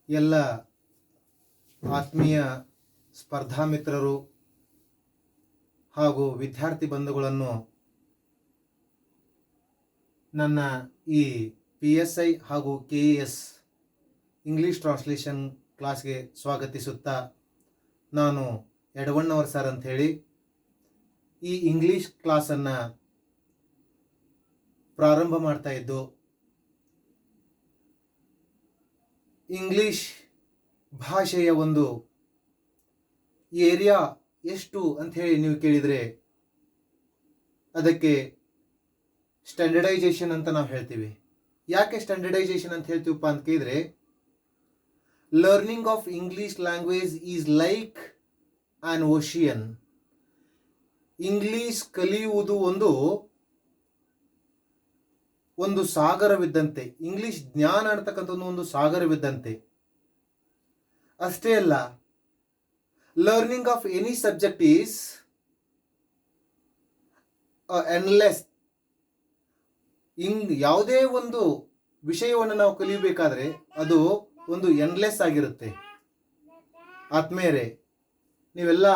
ಎಲ್ಲ ಆತ್ಮೀಯ ಸ್ಪರ್ಧಾ ಮಿತ್ರರು ಹಾಗೂ ವಿದ್ಯಾರ್ಥಿ ಬಂಧುಗಳನ್ನು ನನ್ನ ಈ PSI ಹಾಗೂ KES ಇಂಗ್ಲೀಷ್ ಟ್ರಾನ್ಸ್ಲೇಷನ್ ಕ್ಲಾಸ್ಗೆ ಸ್ವಾಗತಿಸುತ್ತಾ, ನಾನು ಯಡವಣ್ಣವರ್ ಸರ್ ಅಂತ ಹೇಳಿ ಈ ಇಂಗ್ಲೀಷ್ ಕ್ಲಾಸನ್ನು ಪ್ರಾರಂಭ ಮಾಡ್ತಾ ಇದ್ದು, ಇಂಗ್ಲೀಷ್ ಭಾಷೆಯ ಒಂದು ಏರಿಯಾ ಎಷ್ಟು ಅಂತ ಹೇಳಿ ನೀವು ಕೇಳಿದರೆ ಅದಕ್ಕೆ ಸ್ಟ್ಯಾಂಡರ್ಡೈಸೇಷನ್ ಅಂತ ನಾವು ಹೇಳ್ತೀವಿ. ಯಾಕೆ ಸ್ಟ್ಯಾಂಡರ್ಡೈಸೇಷನ್ ಅಂತ ಹೇಳ್ತೀವಪ್ಪ ಅಂತ ಕೇಳಿದರೆ, learning of English language is like on ocean. English ಕಲಿಯುವುದು ಒಂದು ಸಾಗರವಿದ್ದಂತೆ, ಇಂಗ್ಲಿಷ್ ಜ್ಞಾನ ಅಂತಕ್ಕಂಥದ್ದು ಒಂದು ಸಾಗರವಿದ್ದಂತೆ. ಅಷ್ಟೇ ಅಲ್ಲ, learning of any subject is endless. ಯಾವುದೇ ಒಂದು ವಿಷಯವನ್ನು ನಾವು ಕಲಿಯಬೇಕಾದ್ರೆ ಅದು ಒಂದು ಎಂಡ್ಲೆಸ್ ಆಗಿರುತ್ತೆ. ಆದ್ಮೇಲೆ ನೀವೆಲ್ಲ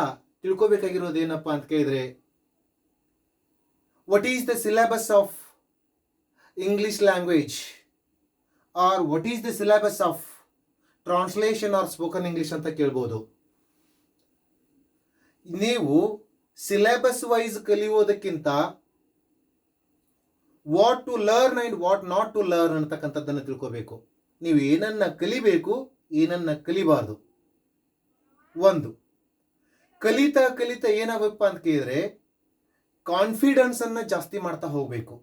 ತಿಳ್ಕೋಬೇಕಾಗಿರೋದು ಏನಪ್ಪ ಅಂತ ಕೇಳಿದ್ರೆ, what is the syllabus of English language, or what is the syllabus of translation or spoken English ಅಂತ ಕೇಳ್ಬೋದು. ನೀವು ಸಿಲೆಬಸ್ ವೈಸ್ ಕಲಿಯೋದಕ್ಕಿಂತ what to learn and what not to learn ಅಂತಕ್ಕಂಥದ್ದನ್ನು ತಿಳ್ಕೋಬೇಕು. ನೀವು ಏನನ್ನ ಕಲಿಬೇಕು, ಏನನ್ನ ಕಲಿಬಾರ್ದು. ಒಂದು ಕಲಿತಾ ಕಲಿತಾ ಏನಾಗಬೇಕಪ್ಪ ಅಂತ ಕೇಳಿದ್ರೆ, ಕಾನ್ಫಿಡೆನ್ಸ್ ಅನ್ನು ಜಾಸ್ತಿ ಮಾಡ್ತಾ ಹೋಗಬೇಕು.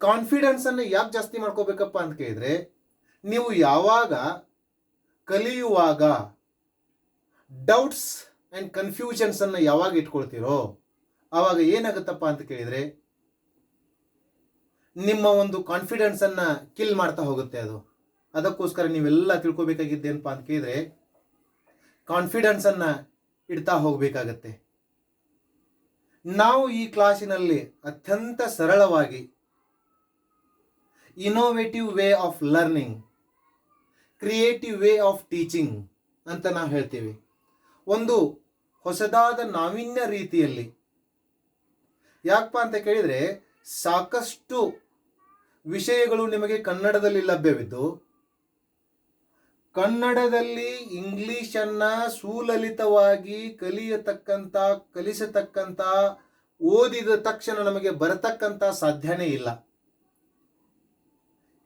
ಕಾನ್ಫಿಡೆನ್ಸ್ ಅನ್ನು ಯಾಕೆ ಜಾಸ್ತಿ ಮಾಡ್ಕೋಬೇಕಪ್ಪ ಅಂತ ಕೇಳಿದ್ರೆ, ನೀವು ಯಾವಾಗ ಕಲಿಯುವಾಗ ಡೌಟ್ಸ್ ಆ್ಯಂಡ್ ಕನ್ಫ್ಯೂಷನ್ಸ್ ಅನ್ನು ಯಾವಾಗ ಇಟ್ಕೊಳ್ತೀರೋ ಆವಾಗ ಏನಾಗುತ್ತಪ್ಪ ಅಂತ ಕೇಳಿದ್ರೆ, ನಿಮ್ಮ ಒಂದು ಕಾನ್ಫಿಡೆನ್ಸ್ ಅನ್ನ ಕಿಲ್ ಮಾಡ್ತಾ ಹೋಗುತ್ತೆ ಅದು. ಅದಕ್ಕೋಸ್ಕರ ನೀವೆಲ್ಲ ತಿಳ್ಕೊಬೇಕಾಗಿದ್ದೇನಪ್ಪ ಅಂತ ಕೇಳಿದ್ರೆ, ಕಾನ್ಫಿಡೆನ್ಸ್ ಅನ್ನ ಇಡ್ತಾ ಹೋಗಬೇಕಾಗತ್ತೆ. ನಾವು ಈ ಕ್ಲಾಸಿನಲ್ಲಿ ಅತ್ಯಂತ ಸರಳವಾಗಿ innovative way of learning, creative way of teaching ಅಂತ ನಾವು ಹೇಳ್ತೀವಿ. ಒಂದು ಹೊಸದಾದ ನಾವೀನ್ಯ ರೀತಿಯಲ್ಲಿ. ಯಾಕಪ್ಪ ಅಂತ ಕೇಳಿದರೆ, ಸಾಕಷ್ಟು ವಿಷಯಗಳು ನಿಮಗೆ ಕನ್ನಡದಲ್ಲಿ ಲಭ್ಯವಿದ್ದು, ಕನ್ನಡದಲ್ಲಿ ಇಂಗ್ಲಿಷನ್ನು ಸುಲಲಿತವಾಗಿ ಕಲಿಸತಕ್ಕಂಥ ಓದಿದ ತಕ್ಷಣ ನಮಗೆ ಬರತಕ್ಕಂಥ ಸಾಧ್ಯನೇ ಇಲ್ಲ.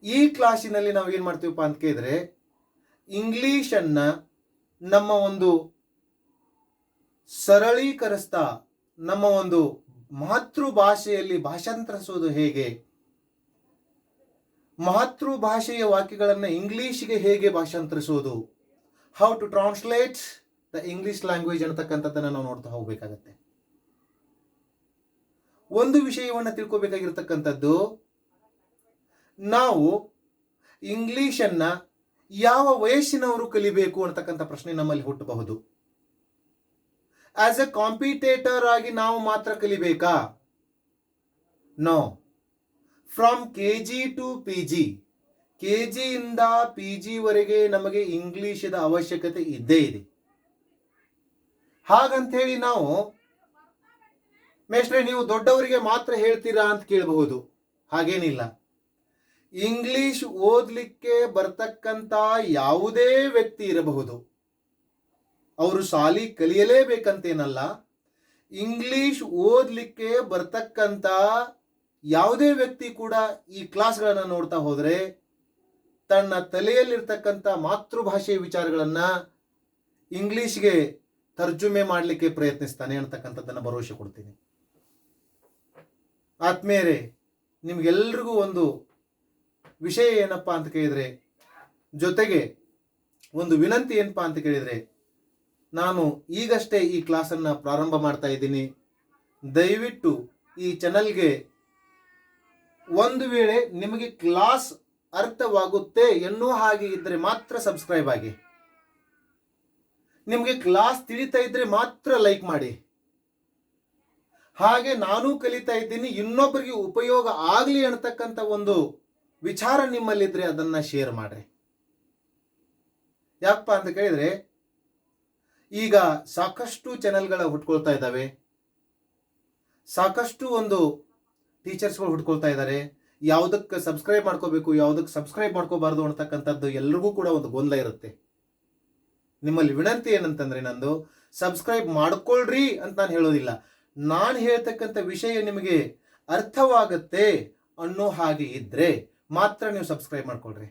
ಈ ಕ್ಲಾಸಿನಲ್ಲಿ ನಾವು ಏನು ಮಾಡ್ತೀವಪ್ಪ ಅಂತ ಕೇಳಿದ್ರೆ, ಇಂಗ್ಲೀಷನ್ನು ನಮ್ಮ ಒಂದು ಸರಳೀಕರಿಸ್ತಾ ನಮ್ಮ ಒಂದು ಮಾತೃಭಾಷೆಯಲ್ಲಿ ಭಾಷಾಂತರಿಸೋದು ಹೇಗೆ, ಮಾತೃಭಾಷೆಯ ವಾಕ್ಯಗಳನ್ನು ಇಂಗ್ಲೀಷ್ಗೆ ಹೇಗೆ ಭಾಷಾಂತರಿಸೋದು, how to translate the English language ಅಂತಕ್ಕಂಥದ್ದನ್ನು ನಾವು ನೋಡ್ತಾ ಹೋಗಬೇಕಾಗತ್ತೆ. ಒಂದು ವಿಷಯವನ್ನು ತಿಳ್ಕೊಬೇಕಾಗಿರ್ತಕ್ಕಂಥದ್ದು, ನಾವು ಇಂಗ್ಲೀಷನ್ನು ಯಾವ ವಯಸ್ಸಿನವರು ಕಲಿಬೇಕು ಅಂತಕ್ಕಂಥ ಪ್ರಶ್ನೆ ನಮ್ಮಲ್ಲಿ ಹುಟ್ಟಬಹುದು. ಆಸ್ ಎ ಕಾಂಪಿಟೇಟರ್ ಆಗಿ ನಾವು ಮಾತ್ರ ಕಲಿಬೇಕಾ? No. From KG to PG, KG ಇಂದ PG ವರೆಗೆ ನಮಗೆ ಇಂಗ್ಲಿಷದ ಅವಶ್ಯಕತೆ ಇದ್ದೇ ಇದೆ. ಹಾಗಂತೇಳಿ ನಾವು ಮೇಷ್ಟ್ರೆ ನೀವು ದೊಡ್ಡವರಿಗೆ ಮಾತ್ರ ಹೇಳ್ತೀರಾ ಅಂತ ಕೇಳಬಹುದು. ಹಾಗೇನಿಲ್ಲ. ಇಂಗ್ಲಿಷ್ ಓದಲಿಕ್ಕೆ ಬರ್ತಕ್ಕಂಥ ಯಾವುದೇ ವ್ಯಕ್ತಿ ಇರಬಹುದು, ಅವರು ಶಾಲಿ ಕಲಿಯಲೇಬೇಕಂತೇನಲ್ಲ. ಇಂಗ್ಲಿಷ್ ಓದಲಿಕ್ಕೆ ಬರ್ತಕ್ಕಂಥ ಯಾವುದೇ ವ್ಯಕ್ತಿ ಕೂಡ ಈ ಕ್ಲಾಸ್ಗಳನ್ನು ನೋಡ್ತಾ ಹೋದರೆ ತನ್ನ ತಲೆಯಲ್ಲಿರ್ತಕ್ಕಂಥ ಮಾತೃಭಾಷೆಯ ವಿಚಾರಗಳನ್ನು ಇಂಗ್ಲಿಷ್ಗೆ ತರ್ಜುಮೆ ಮಾಡಲಿಕ್ಕೆ ಪ್ರಯತ್ನಿಸ್ತಾನೆ ಅಂತಕ್ಕಂಥದ್ದನ್ನು ಭರವಸೆ ಕೊಡ್ತೀನಿ. ಆದ್ಮೇಲೆ ನಿಮ್ಗೆಲ್ರಿಗೂ ಒಂದು ವಿಷಯ ಏನಪ್ಪ ಅಂತ ಕೇಳಿದರೆ, ಜೊತೆಗೆ ಒಂದು ವಿನಂತಿ ಏನಪ್ಪ ಅಂತ ಕೇಳಿದರೆ, ನಾನು ಈಗಷ್ಟೇ ಈ ಕ್ಲಾಸನ್ನು ಪ್ರಾರಂಭ ಮಾಡ್ತಾ ಇದ್ದೀನಿ. ದಯವಿಟ್ಟು ಈ ಚಾನಲ್ಗೆ ಒಂದು ವೇಳೆ ನಿಮಗೆ ಕ್ಲಾಸ್ ಅರ್ಥವಾಗುತ್ತೆ ಎನ್ನುವ ಹಾಗೆ ಇದ್ದರೆ ಮಾತ್ರ ಸಬ್ಸ್ಕ್ರೈಬ್ ಆಗಿ. ನಿಮಗೆ ಕ್ಲಾಸ್ ತಿಳಿತಾ ಇದ್ರೆ ಮಾತ್ರ ಲೈಕ್ ಮಾಡಿ. ಹಾಗೆ ನಾನು ಕಲಿತಾ ಇದ್ದೀನಿ, ಇನ್ನೊಬ್ಬರಿಗೆ ಉಪಯೋಗ ಆಗಲಿ ಅನ್ನತಕ್ಕಂಥ ಒಂದು ವಿಚಾರ ನಿಮ್ಮಲ್ಲಿದ್ರೆ ಅದನ್ನು ಶೇರ್ ಮಾಡ್ರಿ. ಯಾಕಪ್ಪ ಅಂತ ಕೇಳಿದರೆ ಈಗ ಸಾಕಷ್ಟು ಚಾನೆಲ್ಗಳ ಹುಟ್ಕೊಳ್ತಾ ಇದ್ದಾವೆ, ಸಾಕಷ್ಟು ಒಂದು ಟೀಚರ್ಸ್ಗಳು ಹುಟ್ಕೊಳ್ತಾ ಇದ್ದಾರೆ. ಯಾವುದಕ್ಕೆ ಸಬ್ಸ್ಕ್ರೈಬ್ ಮಾಡ್ಕೋಬೇಕು, ಯಾವುದಕ್ಕೆ ಸಬ್ಸ್ಕ್ರೈಬ್ ಮಾಡ್ಕೋಬಾರ್ದು ಅಂತಕ್ಕಂಥದ್ದು ಎಲ್ರಿಗೂ ಕೂಡ ಒಂದು ಗೊಂದಲ ಇರುತ್ತೆ. ನಿಮ್ಮಲ್ಲಿ ವಿನಂತಿ ಏನಂತಂದ್ರೆ, ನಂದು ಸಬ್ಸ್ಕ್ರೈಬ್ ಮಾಡ್ಕೊಳ್ರಿ ಅಂತ ನಾನು ಹೇಳೋದಿಲ್ಲ. ನಾನು ಹೇಳ್ತಕ್ಕಂಥ ವಿಷಯ ನಿಮಗೆ ಅರ್ಥವಾಗುತ್ತೆ ಅನ್ನೋ ಹಾಗೆ ಇದ್ರೆ ಮಾತ್ರ ನೀವು ಸಬ್ಸ್ಕ್ರೈಬ್ ಮಾಡ್ಕೊಳ್ರಿ.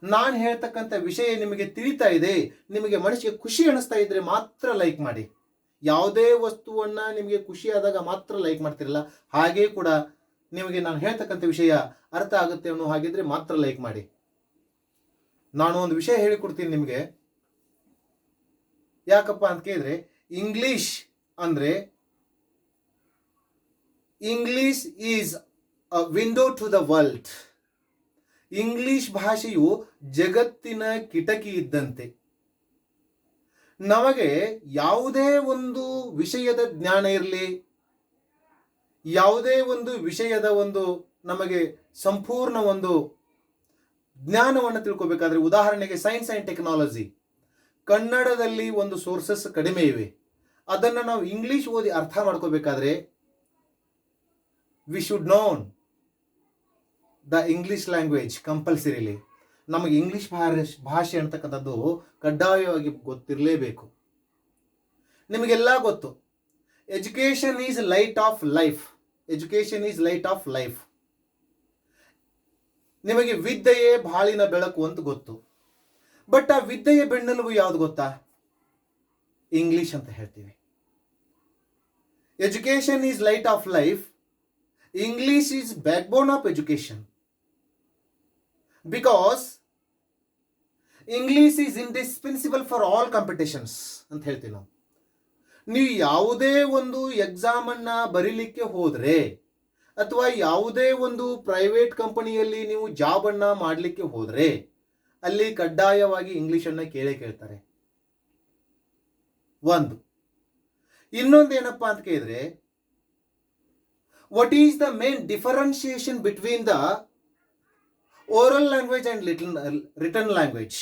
ನಾನು ಹೇಳ್ತಕ್ಕಂಥ ವಿಷಯ ನಿಮಗೆ ತಿಳಿತಾ ಇದೆ, ನಿಮಗೆ ಮನಸ್ಸಿಗೆ ಖುಷಿ ಅನಿಸ್ತಾ ಇದ್ರೆ ಮಾತ್ರ ಲೈಕ್ ಮಾಡಿ. ಯಾವುದೇ ವಸ್ತುವನ್ನು ನಿಮಗೆ ಖುಷಿ ಆದಾಗ ಮಾತ್ರ ಲೈಕ್ ಮಾಡ್ತಿರಲ್ಲ, ಹಾಗೇ ಕೂಡ ನಿಮಗೆ ನಾನು ಹೇಳ್ತಕ್ಕಂಥ ವಿಷಯ ಅರ್ಥ ಆಗುತ್ತೆ ಅನ್ನೋ ಹಾಗಿದ್ರೆ ಮಾತ್ರ ಲೈಕ್ ಮಾಡಿ. ನಾನು ಒಂದು ವಿಷಯ ಹೇಳಿಕೊಡ್ತೀನಿ ನಿಮಗೆ. ಯಾಕಪ್ಪ ಅಂತ ಕೇಳಿದ್ರೆ, ಇಂಗ್ಲಿಷ್ ಅಂದರೆ English is a window to the world. English ಭಾಷೆಯು ಜಗತ್ತಿನ ಕಿಟಕಿ ಇದ್ದಂತೆ. ನಮಗೆ ಯಾವುದೇ ಒಂದು ವಿಷಯದ ಜ್ಞಾನ ಇರಲಿ, ಯಾವುದೇ ಒಂದು ವಿಷಯದ ಒಂದು ನಮಗೆ ಸಂಪೂರ್ಣ ಒಂದು ಜ್ಞಾನವನ್ನು ತಿಳ್ಕೋಬೇಕಾದ್ರೆ, ಉದಾಹರಣೆಗೆ ಸೈನ್ಸ್ ಆ್ಯಂಡ್ ಟೆಕ್ನಾಲಜಿ, ಕನ್ನಡದಲ್ಲಿ ಒಂದು ಸೋರ್ಸಸ್ ಕಡಿಮೆ ಇವೆ. ಅದನ್ನು ನಾವು ಇಂಗ್ಲಿಷ್ ಓದಿ ಅರ್ಥ ಮಾಡ್ಕೋಬೇಕಾದ್ರೆ we should known the English language compulsorily. ನಮಗೆ ಇಂಗ್ಲಿಷ್ ಭಾಷೆ ಅಂತಕ್ಕಂಥದ್ದು ಕಡ್ಡಾಯವಾಗಿ ಗೊತ್ತಿರಲೇಬೇಕು. ನಿಮಗೆಲ್ಲ ಗೊತ್ತು, education is light of life. Education is light of life. ನಿಮಗೆ ವಿದ್ಯೆಯೇ ಬಾಳಿನ ಬೆಳಕು ಅಂತ ಗೊತ್ತು. ಬಟ್ ಆ ವಿದ್ಯೆಯ ಬೆನ್ನೆಲುಬು ಯಾವುದು ಗೊತ್ತಾ? ಇಂಗ್ಲಿಷ್ ಅಂತ ಹೇಳ್ತೀವಿ. Education is light of life. English is backbone of education. Because English is indispensable for all competitions ಅಂತ ಹೇಳ್ತೀವಿ ನಾವು. ನೀವು ಯಾವುದೇ ಒಂದು ಎಕ್ಸಾಮನ್ನು ಬರೀಲಿಕ್ಕೆ ಹೋದರೆ ಅಥವಾ ಯಾವುದೇ ಒಂದು ಪ್ರೈವೇಟ್ ಕಂಪನಿಯಲ್ಲಿ ನೀವು ಜಾಬನ್ನು ಮಾಡಲಿಕ್ಕೆ ಹೋದರೆ ಅಲ್ಲಿ ಕಡ್ಡಾಯವಾಗಿ ಇಂಗ್ಲೀಷನ್ನು ಕೇಳ್ತಾರೆ. ಒಂದು. ಇನ್ನೊಂದು ಏನಪ್ಪಾ ಅಂತ ಕೇಳಿದ್ರೆ, what is the main differentiation between the oral language and return language?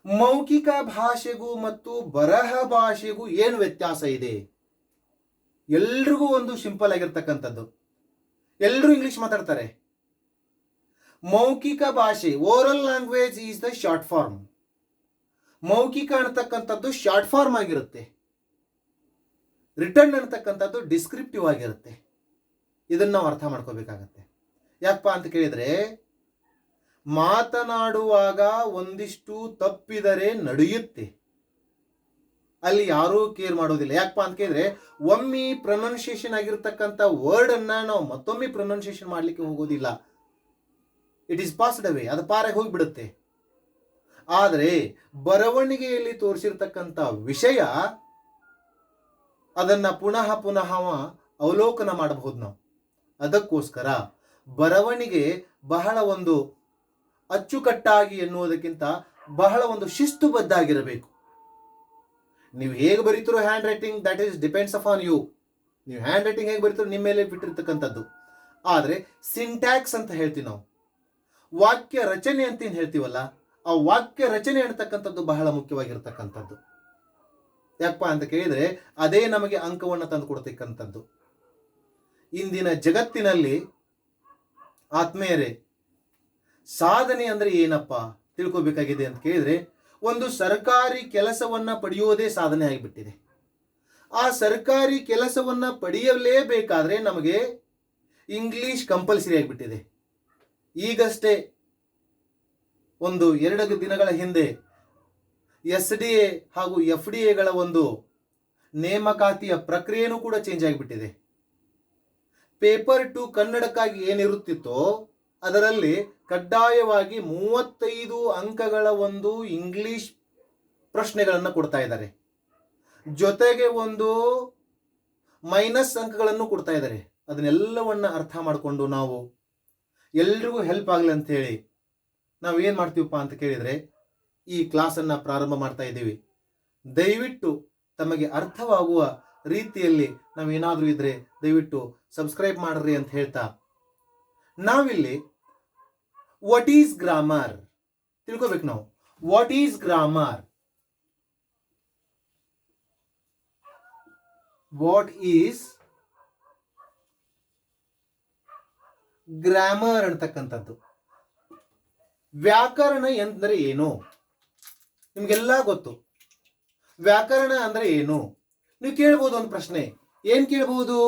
ಮೌಖಿಕ ಭಾಷೆಗೂ ಮತ್ತು ಬರಹ ಭಾಷೆಗೂ ಏನು ವ್ಯತ್ಯಾಸ ಇದೆ? ಎಲ್ರಿಗೂ ಒಂದು ಸಿಂಪಲ್ ಆಗಿರ್ತಕ್ಕಂಥದ್ದು, ಎಲ್ಲರೂ ಇಂಗ್ಲಿಷ್ ಮಾತಾಡ್ತಾರೆ. ಮೌಖಿಕ ಭಾಷೆ, oral language is the short form. ಮೌಖಿಕ ಅನ್ನತಕ್ಕಂಥದ್ದು ಶಾರ್ಟ್ ಫಾರ್ಮ್ ಆಗಿರುತ್ತೆ, ರಿಟರ್ನ್ ಅನ್ನತಕ್ಕಂಥದ್ದು ಡಿಸ್ಕ್ರಿಪ್ಟಿವ್ ಆಗಿರುತ್ತೆ. ಇದನ್ನು ನಾವು ಅರ್ಥ ಮಾಡ್ಕೋಬೇಕಾಗತ್ತೆ. ಯಾಕಪ್ಪ ಅಂತ ಕೇಳಿದರೆ, ಮಾತನಾಡುವಾಗ ಒಂದಿಷ್ಟು ತಪ್ಪಿದರೆ ನಡೆಯುತ್ತೆ, ಅಲ್ಲಿ ಯಾರೂ ಕೇರ್ ಮಾಡೋದಿಲ್ಲ. ಯಾಕಪ್ಪ ಅಂತ ಕೇಳಿದ್ರೆ, ಒಮ್ಮೆ ಪ್ರೊನೌನ್ಸಿಯೇಷನ್ ಆಗಿರ್ತಕ್ಕಂಥ ವರ್ಡನ್ನು ನಾವು ಮತ್ತೊಮ್ಮೆ ಪ್ರೊನೌನ್ಸಿಯೇಷನ್ ಮಾಡಲಿಕ್ಕೆ ಹೋಗೋದಿಲ್ಲ. ಇಟ್ ಈಸ್ ಪಾಸ್ಡ್ ಅವೇ, ಅದು ಪಾರಾಗಿ ಹೋಗಿಬಿಡುತ್ತೆ. ಆದರೆ ಬರವಣಿಗೆಯಲ್ಲಿ ತೋರಿಸಿರ್ತಕ್ಕಂಥ ವಿಷಯ ಅದನ್ನು ಪುನಃ ಪುನಃ ಅವಲೋಕನ ಮಾಡಬಹುದು ನಾವು. ಅದಕ್ಕೋಸ್ಕರ ಬರವಣಿಗೆ ಬಹಳ ಒಂದು ಅಚ್ಚುಕಟ್ಟಾಗಿ ಎನ್ನುವುದಕ್ಕಿಂತ ಬಹಳ ಒಂದು ಶಿಸ್ತುಬದ್ಧ ಆಗಿರಬೇಕು. ನೀವು ಹೇಗೆ ಬರೀತಿರೋ handwriting, that is depends upon you. ನೀವು ಹ್ಯಾಂಡ್ ರೈಟಿಂಗ್ ಹೇಗೆ ಬರೀತಿರೋ ನಿಮ್ಮ ಮೇಲೆ ಬಿಟ್ಟಿರ್ತಕ್ಕಂಥದ್ದು. ಆದರೆ ಸಿಂಟ್ಯಾಕ್ಸ್ ಅಂತ ಹೇಳ್ತೀವಿ ನಾವು, ವಾಕ್ಯ ರಚನೆ ಅಂತ ಏನು ಹೇಳ್ತೀವಲ್ಲ, ಆ ವಾಕ್ಯ ರಚನೆ ಅನ್ನತಕ್ಕಂಥದ್ದು ಬಹಳ ಮುಖ್ಯವಾಗಿರ್ತಕ್ಕಂಥದ್ದು. ಯಾಕಪ್ಪ ಅಂತ ಕೇಳಿದರೆ, ಅದೇ ನಮಗೆ ಅಂಕವನ್ನು ತಂದು ಕೊಡ್ತಕ್ಕಂಥದ್ದು. ಇಂದಿನ ಜಗತ್ತಿನಲ್ಲಿ ಆತ್ಮೀಯರೇ, ಸಾಧನೆ ಅಂದರೆ ಏನಪ್ಪ ತಿಳ್ಕೋಬೇಕಾಗಿದೆ ಅಂತ ಕೇಳಿದರೆ, ಒಂದು ಸರ್ಕಾರಿ ಕೆಲಸವನ್ನು ಪಡೆಯುವುದೇ ಸಾಧನೆ ಆಗಿಬಿಟ್ಟಿದೆ. ಆ ಸರ್ಕಾರಿ ಕೆಲಸವನ್ನು ಪಡೆಯಲೇಬೇಕಾದ್ರೆ ನಮಗೆ ಇಂಗ್ಲಿಷ್ ಕಂಪಲ್ಸರಿ ಆಗಿಬಿಟ್ಟಿದೆ. ಈಗಷ್ಟೇ ಒಂದು 2 ದಿನಗಳ ಹಿಂದೆ SDA ಹಾಗೂ FDAಗಳ ಒಂದು ನೇಮಕಾತಿಯ ಪ್ರಕ್ರಿಯೆನೂ ಕೂಡ ಚೇಂಜ್ ಆಗಿಬಿಟ್ಟಿದೆ. ಪೇಪರ್ 2 ಕನ್ನಡಕ್ಕಾಗಿ ಏನಿರುತ್ತಿತ್ತೋ ಅದರಲ್ಲಿ ಕಡ್ಡಾಯವಾಗಿ 35 ಅಂಕಗಳ ಒಂದು ಇಂಗ್ಲಿಷ್ ಪ್ರಶ್ನೆಗಳನ್ನು ಕೊಡ್ತಾ ಇದ್ದಾರೆ. ಜೊತೆಗೆ ಒಂದು ಮೈನಸ್ ಅಂಕಗಳನ್ನು ಕೊಡ್ತಾ ಇದ್ದಾರೆ. ಅದನ್ನೆಲ್ಲವನ್ನು ಅರ್ಥ ಮಾಡಿಕೊಂಡು ನಾವು ಎಲ್ರಿಗೂ ಹೆಲ್ಪ್ ಆಗಲಿ ಅಂಥೇಳಿ ನಾವು ಏನು ಮಾಡ್ತೀವಪ್ಪ ಅಂತ ಕೇಳಿದರೆ, ಈ ಕ್ಲಾಸನ್ನು ಪ್ರಾರಂಭ ಮಾಡ್ತಾ ಇದ್ದೀವಿ. ದಯವಿಟ್ಟು ತಮಗೆ ಅರ್ಥವಾಗುವ ರೀತಿಯಲ್ಲಿ ನಾವೇನಾದರೂ ಇದ್ದರೆ ದಯವಿಟ್ಟು ಸಬ್ಸ್ಕ್ರೈಬ್ ಮಾಡ್ರಿ ಅಂತ ಹೇಳ್ತಾ, ನಾವಿಲ್ಲಿ ವಾಟ್ ಈಸ್ ಗ್ರಾಮರ್ ತಿಳ್ಕೊಬೇಕು ನಾವು. What is grammar? What is grammar ಅಂತಕ್ಕಂಥದ್ದು. ವ್ಯಾಕರಣ ಎಂದರೆ ಏನು? ನಿಮ್ಗೆಲ್ಲ ಗೊತ್ತು. ವ್ಯಾಕರಣ ಅಂದ್ರೆ ಏನು? ನೀವು ಕೇಳ್ಬೋದು ಒಂದು ಪ್ರಶ್ನೆ. ಏನ್ ಕೇಳ್ಬೋದು?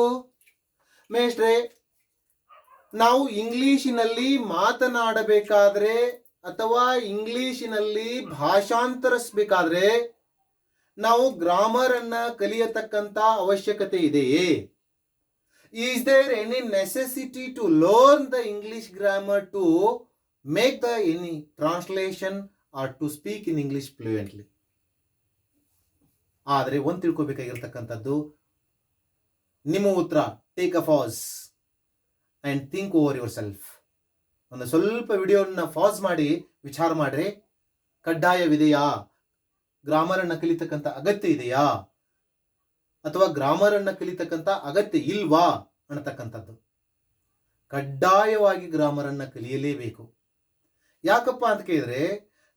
ಮೇಷ್ಟ್ರೆ, ನಾವು ಇಂಗ್ಲಿಶಿನಲ್ಲಿ ಮಾತನಾಡಬೇಕಾದ್ರೆ ಅಥವಾ ಇಂಗ್ಲಿಶಿನಲ್ಲಿ ಭಾಷಾಂತರಿಸಬೇಕಾದ್ರೆ ನಾವು ಗ್ರಾಮರ್ ಅನ್ನ ಕಲಿಯತಕ್ಕಂತ ಅವಶ್ಯಕತೆ ಇದೆಯೇ? Is there any necessity to learn the English grammar to make the any translation or to speak in English fluently? ಆದರೆ ಒಂದು ತಿಳ್ಕೊಬೇಕಾಗಿರ್ತಕ್ಕಂಥದ್ದು, ನಿಮ್ಮ ಉತ್ತರ take a pause and think over your self. ಒಂದು ಸ್ವಲ್ಪ ವಿಡಿಯೋನ ಪಾಸ್ ಮಾಡಿ ವಿಚಾರ ಮಾಡ್ರಿ. ಕಡ್ಡಾಯವಿದೆಯಾ? ಗ್ರಾಮರ್ ಅನ್ನ ಕಲಿತಕ್ಕಂಥ ಅಗತ್ಯ ಇದೆಯಾ ಅಥವಾ ಗ್ರಾಮರ್ ಅನ್ನ ಕಲಿತಕ್ಕಂಥ ಅಗತ್ಯ ಇಲ್ವಾ ಅನ್ನತಕ್ಕಂಥದ್ದು. ಕಡ್ಡಾಯವಾಗಿ ಗ್ರಾಮರ್ ಅನ್ನ ಕಲಿಯಲೇಬೇಕು. ಯಾಕಪ್ಪ ಅಂತ ಕೇಳಿದ್ರೆ,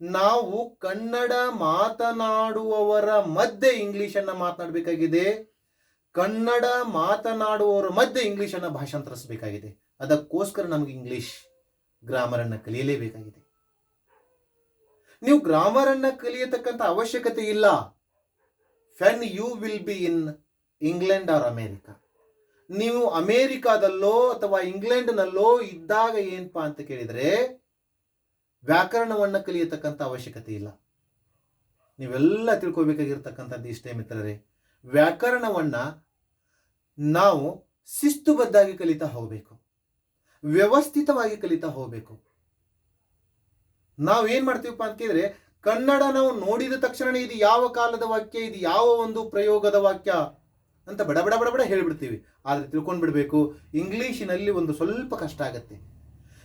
ನಾವು ಕನ್ನಡ ಮಾತನಾಡುವವರ ಮಧ್ಯೆ ಇಂಗ್ಲಿಷನ್ನು ಮಾತನಾಡಬೇಕಾಗಿದೆ, ಕನ್ನಡ ಮಾತನಾಡುವವರ ಮಧ್ಯೆ ಇಂಗ್ಲಿಷನ್ನು ಭಾಷಾಂತರಿಸಬೇಕಾಗಿದೆ. ಅದಕ್ಕೋಸ್ಕರ ನಮಗೆ ಇಂಗ್ಲಿಷ್ ಗ್ರಾಮರ್ ಅನ್ನು ಕಲಿಯಲೇಬೇಕಾಗಿದೆ. ನೀವು ಗ್ರಾಮರ್ ಅನ್ನು ಕಲಿಯತಕ್ಕಂಥ ಅವಶ್ಯಕತೆ ಇಲ್ಲ when you will be in England or America. ನೀವು ಅಮೇರಿಕಾದಲ್ಲೋ ಅಥವಾ ಇಂಗ್ಲೆಂಡ್ನಲ್ಲೋ ಇದ್ದಾಗ ಏನಪ್ಪಾ ಅಂತ ಕೇಳಿದ್ರೆ ವ್ಯಾಕರಣವನ್ನು ಕಲಿಯತಕ್ಕಂಥ ಅವಶ್ಯಕತೆ ಇಲ್ಲ. ನೀವೆಲ್ಲ ತಿಳ್ಕೊಬೇಕಾಗಿರ್ತಕ್ಕಂಥದ್ದು ಇಷ್ಟೇ ಮಿತ್ರರೇ, ವ್ಯಾಕರಣವನ್ನ ನಾವು ಶಿಸ್ತುಬದ್ಧಾಗಿ ಕಲಿತಾ ಹೋಗಬೇಕು, ವ್ಯವಸ್ಥಿತವಾಗಿ ಕಲಿತಾ ಹೋಗಬೇಕು. ನಾವೇನ್ ಮಾಡ್ತೀವಪ್ಪ ಅಂತ ಕೇಳಿದ್ರೆ, ಕನ್ನಡ ನಾವು ನೋಡಿದ ತಕ್ಷಣ ಇದು ಯಾವ ಕಾಲದ ವಾಕ್ಯ, ಇದು ಯಾವ ಒಂದು ಪ್ರಯೋಗದ ವಾಕ್ಯ ಅಂತ ಬಡ ಬಡ ಬಡ ಬಡ ಹೇಳ್ಬಿಡ್ತೀವಿ. ಆದ್ರೆ ತಿಳ್ಕೊಂಡ್ ಬಿಡ್ಬೇಕು, ಇಂಗ್ಲಿಷಿನಲ್ಲಿ ಒಂದು ಸ್ವಲ್ಪ ಕಷ್ಟ ಆಗತ್ತೆ.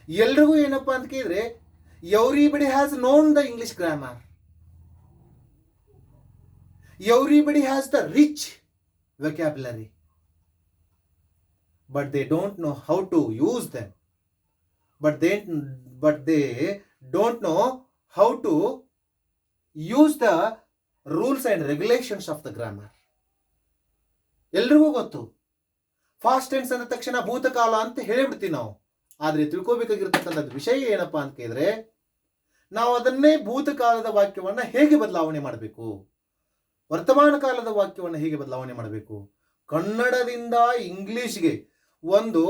ಎಲ್ರಿಗೂ ಏನಪ್ಪಾ ಅಂತ ಕೇಳಿದ್ರೆ, everybody has known the English grammar. Everybody has the rich vocabulary, but they don't know how to use them. But they don't know how to use the rules and regulations of the grammar. ಎಲ್ರಿಗೂ ಗೊತ್ತು, past tense ಅಂದ ತಕ್ಷಣ ಭೂತಕಾಲ ಅಂತ ಹೇಳಿಬಿಡ್ತೀವಿ ನಾವು. ಆದ್ರೆ ತಿಳ್ಕೋಬೇಕಾಗಿರ್ತಕ್ಕಂಥದ್ದು ವಿಷಯ ಏನಪ್ಪಾ ಅಂತ ಕೇಳಿದ್ರೆ, ನಾವು ಅದನ್ನೇ ಭೂತಕಾಲದ ವಾಕ್ಯವನ್ನ ಹೇಗೆ ಬದಲಾವಣೆ ಮಾಡಬೇಕು, ವರ್ತಮಾನ ಕಾಲದ ವಾಕ್ಯವನ್ನ ಹೇಗೆ ಬದಲಾವಣೆ ಮಾಡಬೇಕು. ಕನ್ನಡದಿಂದ ಇಂಗ್ಲಿಷ್ಗೆ ಒಂದು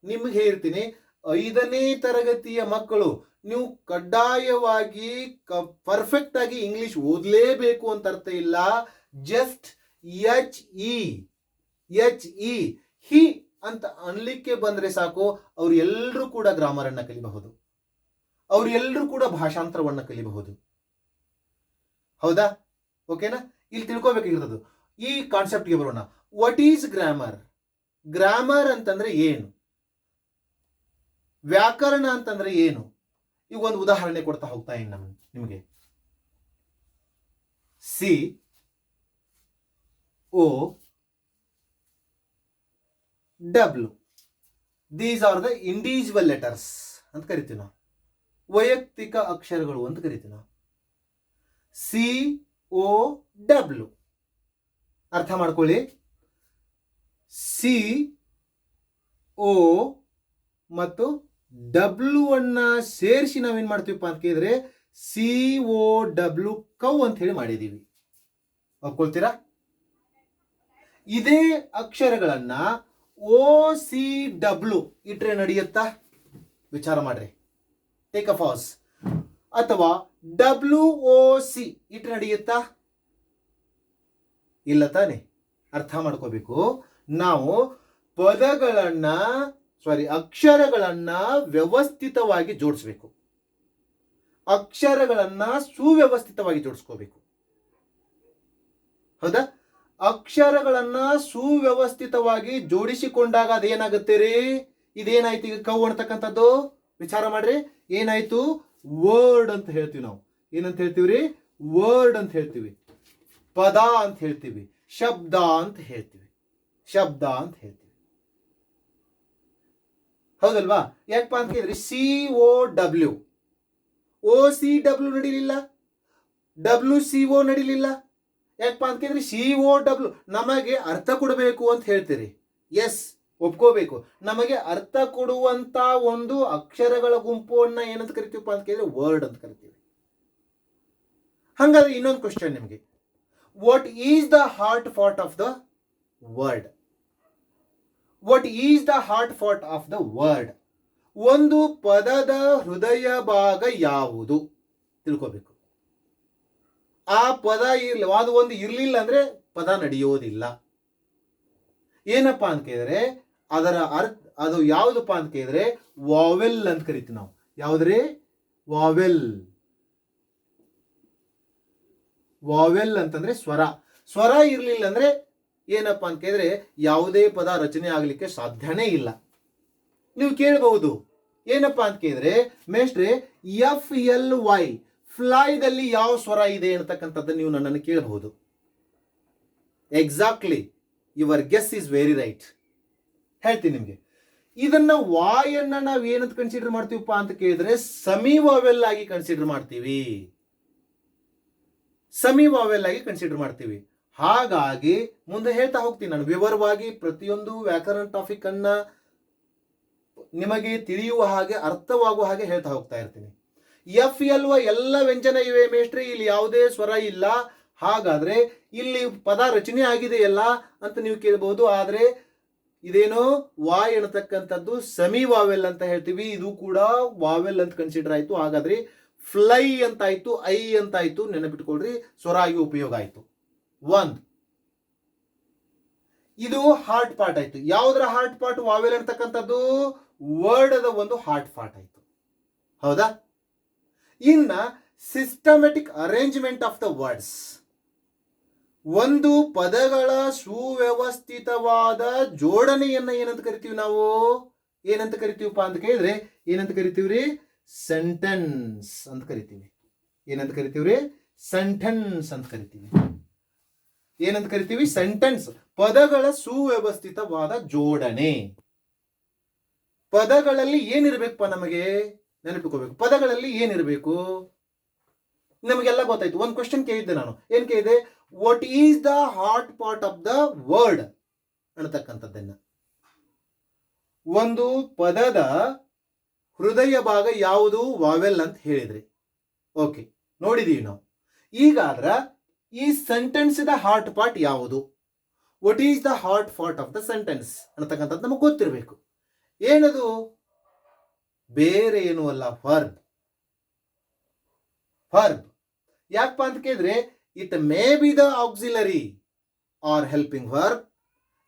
ನಿಮ್ಗೆ ಹೇಳ್ತೀನಿ, 5ನೇ ತರಗತಿಯ ಮಕ್ಕಳು ನೀವು ಕಡ್ಡಾಯವಾಗಿ ಪರ್ಫೆಕ್ಟ್ ಆಗಿ ಇಂಗ್ಲಿಷ್ ಓದಲೇಬೇಕು ಅಂತ ಅರ್ಥ ಇಲ್ಲ. ಜಸ್ಟ್ HE ಹಿ ಅಂತ ಅನ್ಲಿಕ್ಕೆ ಬಂದ್ರೆ ಸಾಕು, ಅವ್ರು ಎಲ್ಲರೂ ಕೂಡ ಗ್ರಾಮರ್ ಅನ್ನ ಕಲಿಬಹುದು, ಅವ್ರು ಎಲ್ಲರೂ ಕೂಡ ಭಾಷಾಂತರವನ್ನ ಕಲಿಬಹುದು. ಹೌದಾ? ಓಕೆನಾ? ಇಲ್ಲಿ ತಿಳ್ಕೊಬೇಕಾಗಿರೋದು ಈ ಕಾನ್ಸೆಪ್ಟ್ಗೆ ಬರೋಣ. What is grammar? ಗ್ರಾಮರ್ ಅಂತಂದ್ರೆ ಏನು? ವ್ಯಾಕರಣ ಅಂತಂದ್ರೆ ಏನು? ಈಗ ಒಂದು ಉದಾಹರಣೆ ಕೊಡ್ತಾ ಹೋಗ್ತಾ ಇದ್ದೀನಿ ನಿಮಗೆ. COW, these are the individual letters ಅಂತ ಕರಿತೀವಿ ನಾವು, ವೈಯಕ್ತಿಕ ಅಕ್ಷರಗಳು ಅಂತ ಕರಿತೀವಿ ನಾವು. COW ಅರ್ಥ ಮಾಡ್ಕೊಳ್ಳಿ. CO ಮತ್ತು W ಅನ್ನ ಸೇರಿಸಿ ನಾವೇನ್ ಮಾಡ್ತೀವಪ್ಪ ಅಂತ ಕೇಳಿದ್ರೆ COW ಕೌ ಅಂತ ಹೇಳಿ ಮಾಡಿದೀವಿ. ಒಪ್ಕೊಳ್ತೀರಾ? ಇದೇ ಅಕ್ಷರಗಳನ್ನ OCW ಇಟ್ರೆ ನಡೆಯುತ್ತಾ? ವಿಚಾರ ಮಾಡ್ರಿ, ಟೇಕ್ ಅ ಪಾಸ್. ಅಥವಾ WOC ಇಟ್ರೆ ನಡೆಯುತ್ತಾ? ಇಲ್ಲ ತಾನೆ? ಅರ್ಥ ಮಾಡ್ಕೋಬೇಕು. ನಾವು ಅಕ್ಷರಗಳನ್ನ ವ್ಯವಸ್ಥಿತವಾಗಿ ಜೋಡಿಸ್ಬೇಕು, ಅಕ್ಷರಗಳನ್ನ ಸುವ್ಯವಸ್ಥಿತವಾಗಿ ಜೋಡಿಸ್ಕೋಬೇಕು. ಹೌದಾ? ಅಕ್ಷರಗಳನ್ನ ಸುವ್ಯವಸ್ಥಿತವಾಗಿ ಜೋಡಿಸಿಕೊಂಡಾಗ ಅದೇನಾಗುತ್ತೆ ರೀ? ಇದೇನಾಯ್ತು ಈಗ ಕೌ ಅಂತಕ್ಕಂಥದ್ದು? ವಿಚಾರ ಮಾಡ್ರಿ, ಏನಾಯ್ತು? ವರ್ಡ್ ಅಂತ ಹೇಳ್ತೀವಿ ನಾವು. ಏನಂತ ಹೇಳ್ತೀವ್ರಿ? ವರ್ಡ್ ಅಂತ ಹೇಳ್ತೀವಿ, ಪದ ಅಂತ ಹೇಳ್ತೀವಿ, ಶಬ್ದ ಅಂತ ಹೇಳ್ತೀವಿ. ಹೌದಲ್ವಾ? ಯಾಕಪ್ಪ ಅಂತ ಕೇಳಿದ್ರೆ COW, OCW ನಡೀಲಿಲ್ಲ, WCO ನಡೀಲಿಲ್ಲ. ಯಾಕಪ್ಪ ಅಂತ ಕೇಳಿದ್ರೆ COW ನಮಗೆ ಅರ್ಥ ಕೊಡಬೇಕು ಅಂತ ಹೇಳ್ತೀರಿ. ಎಸ್, ಒಪ್ಕೋಬೇಕು. ನಮಗೆ ಅರ್ಥ ಕೊಡುವಂತ ಒಂದು ಅಕ್ಷರಗಳ ಗುಂಪನ್ನ ಏನಂತ ಕರಿತೀವಪ್ಪ ಅಂತ ಕೇಳಿದ್ರೆ ವರ್ಡ್ ಅಂತ ಕರಿತೀವಿ. ಹಾಗಾದ್ರೆ ಇನ್ನೊಂದು ಕ್ವಶನ್ ನಿಮಗೆ, what is the heart part of the word? What is the heart part of the word? ಒಂದು ಪದದ ಹೃದಯ ಭಾಗ ಯಾವುದು ತಿಳ್ಕೋಬೇಕು. ಆ ಪದ ಅದು ಒಂದು ಇರ್ಲಿಲ್ಲ ಅಂದ್ರೆ ಪದ ನಡೆಯೋದಿಲ್ಲ. ಏನಪ್ಪಾ ಅಂತ ಕೇಳಿದ್ರೆ ಅದರ ಅರ್ಥ ಅದು ಯಾವುದಪ್ಪ ಅಂತ ಕೇಳಿದ್ರೆ ವಾವೆಲ್ ಅಂತ ಕರಿತೀವಿ ನಾವು. ಯಾವ್ದ್ರಿ? ವಾವೆಲ್. ವಾವೆಲ್ ಅಂತಂದ್ರೆ ಸ್ವರ. ಸ್ವರ ಇರ್ಲಿಲ್ಲ ಅಂದ್ರೆ ಏನಪ್ಪಾ ಅಂತ ಕೇಳಿದ್ರೆ ಯಾವುದೇ ಪದ ರಚನೆ ಆಗ್ಲಿಕ್ಕೆ ಸಾಧ್ಯನೇ ಇಲ್ಲ. ನೀವು ಕೇಳಬಹುದು ಏನಪ್ಪಾ ಅಂತ ಕೇಳಿದ್ರೆ, ಮೇಷ್ಟ್ರೆ FLY ಫ್ಲೈದಲ್ಲಿ ಯಾವ ಸ್ವರ ಇದೆ ಅಂತಕ್ಕಂಥದ್ದು ನೀವು ನನ್ನನ್ನು ಕೇಳಬಹುದು. Exactly, your guess is very right. ಹೇಳ್ತೀನಿ ನಿಮ್ಗೆ. ಇದನ್ನ ವಾಯನ್ನ ನಾವು ಏನಂತ ಕನ್ಸಿಡರ್ ಮಾಡ್ತೀವಪ್ಪ ಅಂತ ಕೇಳಿದ್ರೆ ಸಮಿ ವಾವೆಲ್ ಆಗಿ ಕನ್ಸಿಡರ್ ಮಾಡ್ತೀವಿ. ಸಮಿ ವಾವೆಲ್ ಆಗಿ ಕನ್ಸಿಡರ್ ಮಾಡ್ತೀವಿ. ಹಾಗಾಗಿ ಮುಂದೆ ಹೇಳ್ತಾ ಹೋಗ್ತೀನಿ ನಾನು ವಿವರವಾಗಿ ಪ್ರತಿಯೊಂದು ವ್ಯಾಕರಣ ಟಾಪಿಕ್ ಅನ್ನ ನಿಮಗೆ ತಿಳಿಯುವ ಹಾಗೆ, ಅರ್ಥವಾಗುವ ಹಾಗೆ ಹೇಳ್ತಾ ಹೋಗ್ತಾ ಇರ್ತೀನಿ. FLY ಎಲ್ಲ ವ್ಯಂಜನ ಇವೆ ಮೇಷ್ಟ್ರಿ, ಇಲ್ಲಿ ಯಾವುದೇ ಸ್ವರ ಇಲ್ಲ. ಹಾಗಾದ್ರೆ ಇಲ್ಲಿ ಪದ ರಚನೆ ಆಗಿದೆಯಲ್ಲ ಅಂತ ನೀವು ಕೇಳಬಹುದು. ಆದ್ರೆ ಇದೇನೋ ವಾಯ್ ಎನ್ನತಕ್ಕಂಥದ್ದು ಸೆಮಿ ವಾವೆಲ್ ಅಂತ ಹೇಳ್ತೀವಿ. ಇದು ಕೂಡ ವಾವೆಲ್ ಅಂತ ಕನ್ಸಿಡರ್ ಆಯ್ತು. ಹಾಗಾದ್ರೆ ಫ್ಲೈ ಅಂತ ಆಯ್ತು, ಐ ಅಂತ ಆಯ್ತು. ನೆನಪಿಟ್ಕೊಳ್ರಿ, ಸ್ವರ ಆಗಿ ಉಪಯೋಗ ಆಯ್ತು. ಒಂದು ಇದು ಹಾರ್ಟ್ ಪಾರ್ಟ್ ಆಯ್ತು. ಯಾವುದರ ಹಾರ್ಟ್ ಪಾರ್ಟ್? ವಾವೆಲ್ ಅಂತಕ್ಕಂಥದ್ದು ವರ್ಡ್ ಅದ ಒಂದು ಹಾರ್ಟ್ ಪಾರ್ಟ್ ಆಯ್ತು. ಹೌದಾ? ಇನ್ನ systematic arrangement of the words, ಒಂದು ಪದಗಳ ಸುವ್ಯವಸ್ಥಿತವಾದ ಜೋಡಣೆಯನ್ನ ಏನಂತ ಕರಿತೀವಿ ನಾವು? ಏನಂತ ಕರಿತೀವಪ್ಪ ಅಂತ ಕೇಳಿದ್ರೆ ಏನಂತ ಕರಿತೀವ್ರಿ? ಸೆಂಟೆನ್ಸ್ ಅಂತ ಕರಿತೀವಿ. ಏನಂತ ಕರಿತೀವ್ರಿ? ಸೆಂಟೆನ್ಸ್ ಅಂತ ಕರಿತೀವಿ. ಏನಂತ ಕರಿತೀವಿ? ಸೆಂಟೆನ್ಸ್. ಪದಗಳ ಸುವ್ಯವಸ್ಥಿತವಾದ ಜೋಡಣೆ. ಪದಗಳಲ್ಲಿ ಏನಿರ್ಬೇಕಪ್ಪ ನಮಗೆ? ನೆನಪಿಕೋಬೇಕು. ಪದಗಳಲ್ಲಿ ಏನಿರಬೇಕು? ನಮಗೆಲ್ಲ ಗೊತ್ತಾಯ್ತು. ಒಂದು ಕ್ವಶನ್ ಕೇಳಿದ್ದೆ ನಾನು. ಏನ್ ಕೇಳಿದೆ? What is the heart part of the word ಅನ್ನತಕ್ಕಂಥದ್ದನ್ನ. ಒಂದು ಪದದ ಹೃದಯ ಭಾಗ ಯಾವುದು? ವಾವೆಲ್ ಅಂತ ಹೇಳಿದ್ರಿ. ಓಕೆ, ನೋಡಿದೀವಿ ನಾವು. ಈಗಾದ್ರ ಈ ಸೆಂಟೆನ್ಸ್ ದ ಹಾರ್ಟ್ ಪಾರ್ಟ್ ಯಾವುದು? What is the heart part of the sentence ಅನ್ನತಕ್ಕಂಥದ್ದು ನಮಗೆ ಗೊತ್ತಿರಬೇಕು. ಏನದು? ಬೇರೆ ಏನೂ ಅಲ್ಲ, ವರ್ಬ್. ವರ್ಬ್ ಯಾಕಪ್ಪ ಅಂತ ಕೇಳಿದ್ರೆ it may be the auxiliary are helping verb,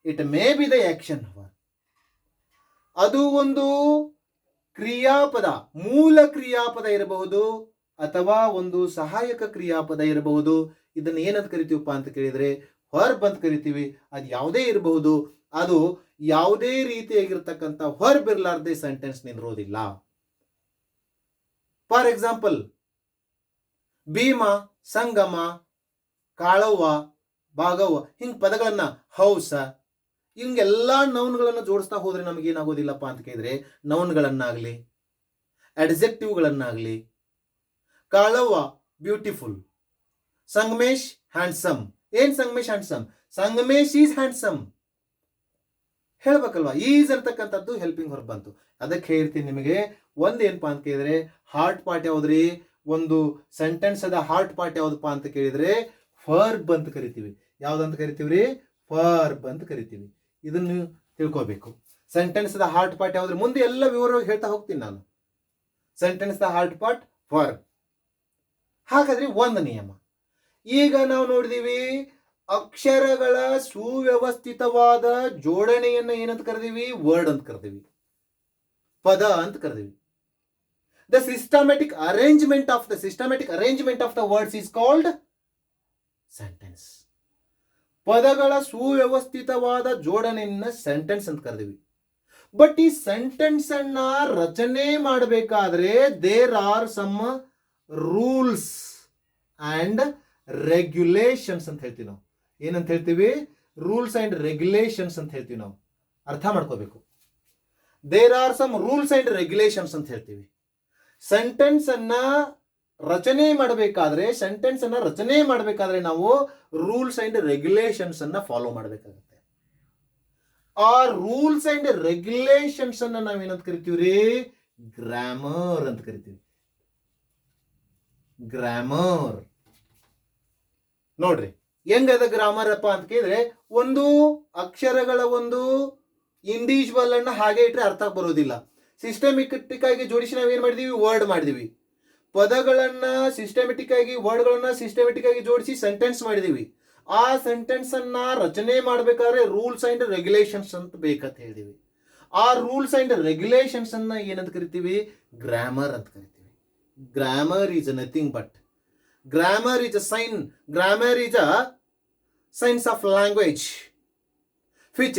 it may be the action verb. ಅದು ಒಂದು ಕ್ರಿಯಾಪದ, ಮೂಲ ಕ್ರಿಯಾಪದ ಇರಬಹುದು ಅಥವಾ ಒಂದು ಸಹಾಯಕ ಕ್ರಿಯಾಪದ ಇರಬಹುದು. ಇದನ್ನ ಏನಂತ ಕರಿತೀವಪ್ಪ ಅಂತ ಕೇಳಿದ್ರೆ ವರ್ಬ್ ಅಂತ ಕರಿತೀವಿ. ಅದು ಯಾವುದೇ ಇರಬಹುದು. ಅದು ಯಾವುದೇ ರೀತಿಯಾಗಿರ್ತಕ್ಕಂಥ ವರ್ಬ್ ಇರಲಾರ್ದೆ ಸೆಂಟೆನ್ಸ್ ನಿಂದಿರೋದಿಲ್ಲ. ಫಾರ್ ಎಕ್ಸಾಂಪಲ್, ಭೀಮ, ಸಂಗಮ, ಕಾಳವ್ವ, ಭಾಗವ್ವ, ಹಿಂಗ್ ಪದಗಳನ್ನ, ಹೌಸ, ಹಿಂಗೆಲ್ಲಾ ನೌನ್ಗಳನ್ನ ಜೋಡಿಸ್ತಾ ಹೋದ್ರೆ ನಮಗೇನಾಗೋದಿಲ್ಲಪ್ಪ ಅಂತ ಕೇಳಿದ್ರೆ ನೌನ್ಗಳನ್ನಾಗ್ಲಿ ಅಡ್ಜೆಕ್ಟಿವ್ಗಳನ್ನಾಗ್ಲಿ, ಕಾಳವ್ವ ಬ್ಯೂಟಿಫುಲ್, ಸಂಗಮೇಶ್ ಹ್ಯಾಂಡ್ಸಮ್. ಏನ್ Sangamesh handsome? Sangamesh is handsome ಹೇಳ್ಬೇಕಲ್ವಾ? ಈಸ್ ಅಂತಕ್ಕಂಥದ್ದು ಹೆಲ್ಪಿಂಗ್ ವರ್ಬ್ ಬಂತು. ಅದಕ್ಕೆ ಹೇಳ್ತೀನಿ ನಿಮಗೆ, ಒಂದೇನಪ್ಪಾ ಅಂತ ಕೇಳಿದ್ರೆ ಹಾರ್ಟ್ ಪಾರ್ಟ್ ಯಾವ್ದ್ರಿ? ಒಂದು ಸೆಂಟೆನ್ಸ್ ಅದ ಹಾರ್ಟ್ ಪಾರ್ಟ್ ಯಾವ್ದಪ್ಪ ಅಂತ ಕೇಳಿದ್ರೆ ವರ್ಬ್ ಅಂತ ಕರಿತೀವಿ. ಯಾವ್ದಂತ ಕರಿತೀವ್ರಿ? ವರ್ಬ್ ಅಂತ ಕರಿತೀವಿ. ಇದನ್ನು ತಿಳ್ಕೋಬೇಕು. ಸೆಂಟೆನ್ಸ್ ದ ಹಾರ್ಟ್ ಪಾರ್ಟ್ ಯಾವ್ದ್ರೆ ಮುಂದೆ ಎಲ್ಲ ವಿವರವಾಗಿ ಹೇಳ್ತಾ ಹೋಗ್ತೀನಿ ನಾನು. Sentence the heart part verb. ಹಾಗಾದ್ರೆ ಒಂದು ನಿಯಮ. ಈಗ ನಾವು ನೋಡಿದೀವಿ ಅಕ್ಷರಗಳ ಸುವ್ಯವಸ್ಥಿತವಾದ ಜೋಡಣೆಯನ್ನ ಏನಂತ ಕರೆದೀವಿ? ವರ್ಡ್ ಅಂತ ಕರೆದೀವಿ, ಪದ ಅಂತ ಕರೆದೀವಿ. The systematic arrangement of the words is called sentence. ಪದಗಳ ಸುವ್ಯವಸ್ಥಿತವಾದ ಜೋಡಣೆಯನ್ನ ಸೆಂಟೆನ್ಸ್ ಅಂತ ಕರೆದೀವಿ. ಬಟ್ ಈ ಸೆಂಟೆನ್ಸ್ ಅನ್ನ ರಚನೆ ಮಾಡಬೇಕಾದ್ರೆ there are some rules and regulations ಅಂತ ಹೇಳ್ತೀವಿ ನಾವು. ಏನಂತ ಹೇಳ್ತೀವಿ? ರೂಲ್ಸ್ ಅಂಡ್ ರೆಗ್ಯುಲೇಷನ್ಸ್ ಅಂತ ಹೇಳ್ತೀವಿ ನಾವು. ಅರ್ಥ ಮಾಡ್ಕೋಬೇಕು. There are some rules and regulations ಅಂತ ಹೇಳ್ತೀವಿ. ಸೆಂಟೆನ್ಸ್ ಅನ್ನ ರಚನೆ ಮಾಡಬೇಕಾದ್ರೆ ನಾವು ರೂಲ್ಸ್ ಅಂಡ್ ರೆಗ್ಯುಲೇಷನ್ಸ್ ಅನ್ನ ಫಾಲೋ ಮಾಡಬೇಕಾಗುತ್ತೆ. ಆ ರೂಲ್ಸ್ ಅಂಡ್ ರೆಗ್ಯುಲೇಷನ್ಸ್ ಅನ್ನ ನಾವೇನಂತ ಕರಿತೀವಿ ರೀ? ಗ್ರಾಮರ್ ಅಂತ ಕರಿತೀವಿ. ಗ್ರಾಮರ್ ನೋಡ್ರಿ ಹೆಂಗದ ಗ್ರಾಮರ್ ಅಪ್ಪ ಅಂತ ಕೇಳಿದ್ರೆ, ಒಂದು ಅಕ್ಷರಗಳ ಒಂದು ಇಂಡಿವಿಜುವಲ್ ಅನ್ನ ಹಾಗೆ ಇಟ್ರೆ ಅರ್ಥ ಬರೋದಿಲ್ಲ. ಸಿಸ್ಟಮೆಟಿಕ್ ಆಗಿ ಜೋಡಿಸಿ ನಾವೇನ್ ಮಾಡಿದೀವಿ? ವರ್ಡ್ ಮಾಡಿದೀವಿ. ಪದಗಳನ್ನ ಸಿಸ್ಟಮೆಟಿಕ್ ಆಗಿ, ವರ್ಡ್ಗಳನ್ನ ಸಿಸ್ಟಮೆಟಿಕ್ ಆಗಿ ಜೋಡಿಸಿ ಸೆಂಟೆನ್ಸ್ ಮಾಡಿದೀವಿ. ಆ ಸೆಂಟೆನ್ಸ್ ಅನ್ನ ರಚನೆ ಮಾಡಬೇಕಾದ್ರೆ ರೂಲ್ಸ್ ಅಂಡ್ ರೆಗ್ಯುಲೇಷನ್ಸ್ ಅಂತ ಬೇಕಂತ ಹೇಳಿದೀವಿ. ಆ ರೂಲ್ಸ್ ಅಂಡ್ ರೆಗ್ಯುಲೇಷನ್ಸ್ ಅನ್ನ ಏನಂತ ಕರಿತೀವಿ? ಗ್ರಾಮರ್ ಅಂತ ಕರಿತೀವಿ. Grammar is nothing but grammar is a science of language which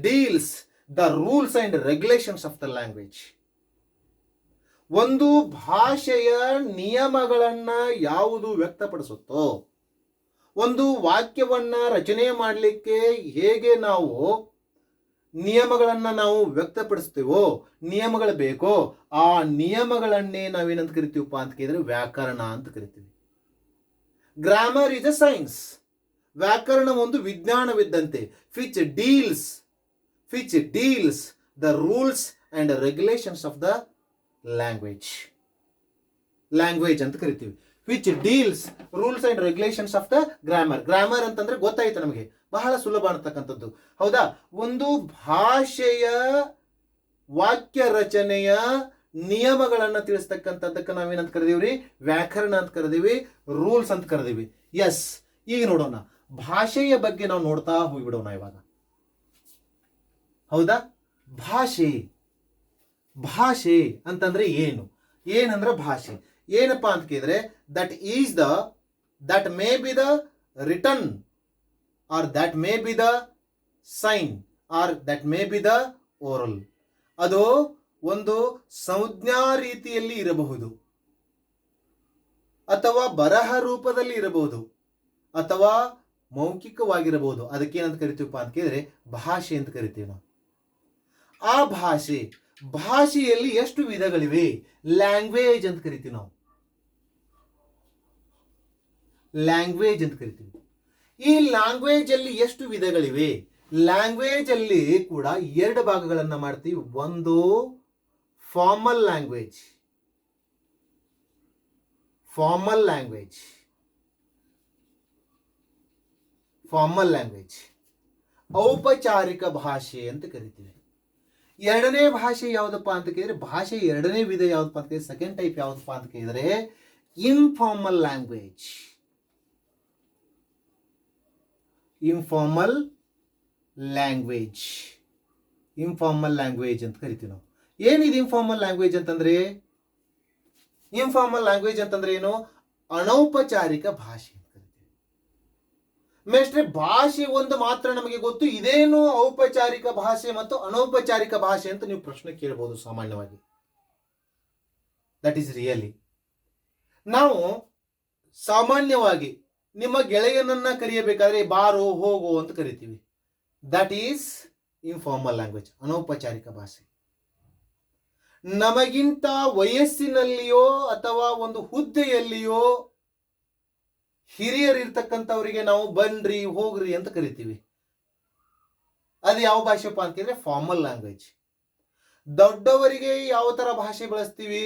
deals the rules and regulations of the language. ಒಂದು ಭಾಷೆಯ ನಿಯಮಗಳನ್ನ ಯಾವುದು ವ್ಯಕ್ತಪಡಿಸುತ್ತೋ, ಒಂದು ವಾಕ್ಯವನ್ನ ರಚನೆ ಮಾಡಲಿಕ್ಕೆ ಹೇಗೆ ನಾವು ನಿಯಮಗಳನ್ನ ನಾವು ವ್ಯಕ್ತಪಡಿಸ್ತೀವೋ, ನಿಯಮಗಳು ಬೇಕೋ, ಆ ನಿಯಮಗಳನ್ನೇ ನಾವೇನಂತ ಕರಿತೀವಪ್ಪ ಅಂತ ಕೇಳಿದ್ರೆ ವ್ಯಾಕರಣ ಅಂತ ಕರಿತೀವಿ. Grammar is a science. ವ್ಯಾಕರಣ ಒಂದು ವಿಜ್ಞಾನವಿದ್ದಂತೆ. which deals the rules and regulations of the language ಅಂತ ಕರಿತೀವಿ. which deals rules and regulations of the grammar ಅಂತಂದ್ರೆ ಗೊತ್ತಾಯ್ತು ನಮಗೆ, ಬಹಳ ಸುಲಭ ಅಂತಕ್ಕಂಥದ್ದು. ಹೌದಾ? ಒಂದು ಭಾಷೆಯ ವಾಕ್ಯ ರಚನೆಯ ನಿಯಮಗಳನ್ನ ತಿಳಿಸ್ತಕ್ಕಂಥದ್ದಕ್ಕೆ ನಾವೇನಂತ ಕರೆದೀವ್ರಿ? ವ್ಯಾಕರಣ ಅಂತ ಕರೆದೀವಿ, ರೂಲ್ಸ್ ಅಂತ ಕರೆದೀವಿ. ಎಸ್, ಈಗ ನೋಡೋಣ ಭಾಷೆಯ ಬಗ್ಗೆ ನಾವು ನೋಡ್ತಾ ಹೋಗ್ಬಿಡೋಣ ಇವಾಗ. ಹೌದಾ? ಭಾಷೆ ಅಂತಂದ್ರೆ ಏನು? ಏನಂದ್ರೆ ಭಾಷೆ ಏನಪ್ಪಾ ಅಂತ ಕೇಳಿದ್ರೆ, that may be the written, or that may be the sign, or that may be the oral. ಅದು ಒಂದು ಸಂಜ್ಞಾ ರೀತಿಯಲ್ಲಿ ಇರಬಹುದು, ಅಥವಾ ಬರಹ ರೂಪದಲ್ಲಿ ಇರಬಹುದು, ಅಥವಾ ಮೌಖಿಕವಾಗಿರಬಹುದು. ಅದಕ್ಕೇನಂತ ಕರಿತೀವಪ್ಪ ಅಂತ ಕೇಳಿದ್ರೆ ಭಾಷೆ ಅಂತ ಕರಿತೀವಿ ನಾವು. ಆ ಭಾಷೆಯಲ್ಲಿ ಎಷ್ಟು ವಿಧಗಳಿವೆ? ಲ್ಯಾಂಗ್ವೇಜ್ ಅಂತ ಕರಿತೀವಿ ನಾವು. ಲ್ಯಾಂಗ್ವೇಜ್ ಅಂತ ಕರಿತೀವಿ. ಈ ಲ್ಯಾಂಗ್ವೇಜ್ ಅಲ್ಲಿ ಎಷ್ಟು ವಿಧಗಳಿವೆ? ಲ್ಯಾಂಗ್ವೇಜ್ ಅಲ್ಲಿ ಕೂಡ ಎರಡು ಭಾಗಗಳನ್ನ ಮಾಡ್ತೀವಿ. ಒಂದು ಫಾರ್ಮಲ್ ಲ್ಯಾಂಗ್ವೇಜ್, ಔಪಚಾರಿಕ ಭಾಷೆ ಅಂತ ಕರಿತೀವಿ. ಎರಡನೇ ಭಾಷೆ ಯಾವುದಪ್ಪ ಅಂತ ಕೇಳಿದ್ರೆ, ಭಾಷೆ ಎರಡನೇ ವಿಧ ಯಾವ್ದಪ್ಪ ಅಂತ ಕೇಳಿದ್ರೆ, ಸೆಕೆಂಡ್ ಟೈಪ್ ಯಾವ್ದಪ್ಪ ಅಂತ ಕೇಳಿದ್ರೆ ಇನ್ಫಾರ್ಮಲ್ ಲ್ಯಾಂಗ್ವೇಜ್ ಅಂತ ಕರಿತೀವಿ ನಾವು. ಏನಿದೆ ಇನ್ಫಾರ್ಮಲ್ ಲ್ಯಾಂಗ್ವೇಜ್ ಅಂತಂದ್ರೆ? ಇನ್ಫಾರ್ಮಲ್ ಲ್ಯಾಂಗ್ವೇಜ್ ಅಂತಂದ್ರೆ ಏನು? ಅನೌಪಚಾರಿಕ ಭಾಷೆ ಅಂತ ಕರಿತೀವಿ. ಮೇಷ್ಟ್ರೆ, ಭಾಷೆ ಒಂದು ಮಾತ್ರ ನಮಗೆ ಗೊತ್ತು, ಇದೇನು ಔಪಚಾರಿಕ ಭಾಷೆ ಮತ್ತು ಅನೌಪಚಾರಿಕ ಭಾಷೆ ಅಂತ ನೀವು ಪ್ರಶ್ನೆ ಕೇಳಬಹುದು ಸಾಮಾನ್ಯವಾಗಿ. That is really. ನಾವು ಸಾಮಾನ್ಯವಾಗಿ ನಿಮ್ಮ ಗೆಳೆಯನನ್ನ ಕರೆಯಬೇಕಾದ್ರೆ ಬಾರೋ ಹೋಗೋ ಅಂತ ಕರಿತೀವಿ. ದಟ್ ಈಸ್ ಇನ್ಫಾರ್ಮಲ್ ಲ್ಯಾಂಗ್ವೇಜ್, ಅನೌಪಚಾರಿಕ ಭಾಷೆ. ನಮಗಿಂತ ವಯಸ್ಸಿನಲ್ಲಿಯೋ ಅಥವಾ ಒಂದು ಹುದ್ದೆಯಲ್ಲಿಯೋ ಹಿರಿಯರಿರ್ತಕ್ಕಂಥವರಿಗೆ ನಾವು ಬನ್ರಿ ಹೋಗ್ರಿ ಅಂತ ಕರಿತೀವಿ. ಅದು ಯಾವ ಭಾಷೆಪ್ಪ ಅಂತಂದ್ರೆ ಫಾರ್ಮಲ್ ಲ್ಯಾಂಗ್ವೇಜ್. ದೊಡ್ಡವರಿಗೆ ಯಾವ ತರ ಭಾಷೆ ಬಳಸ್ತೀವಿ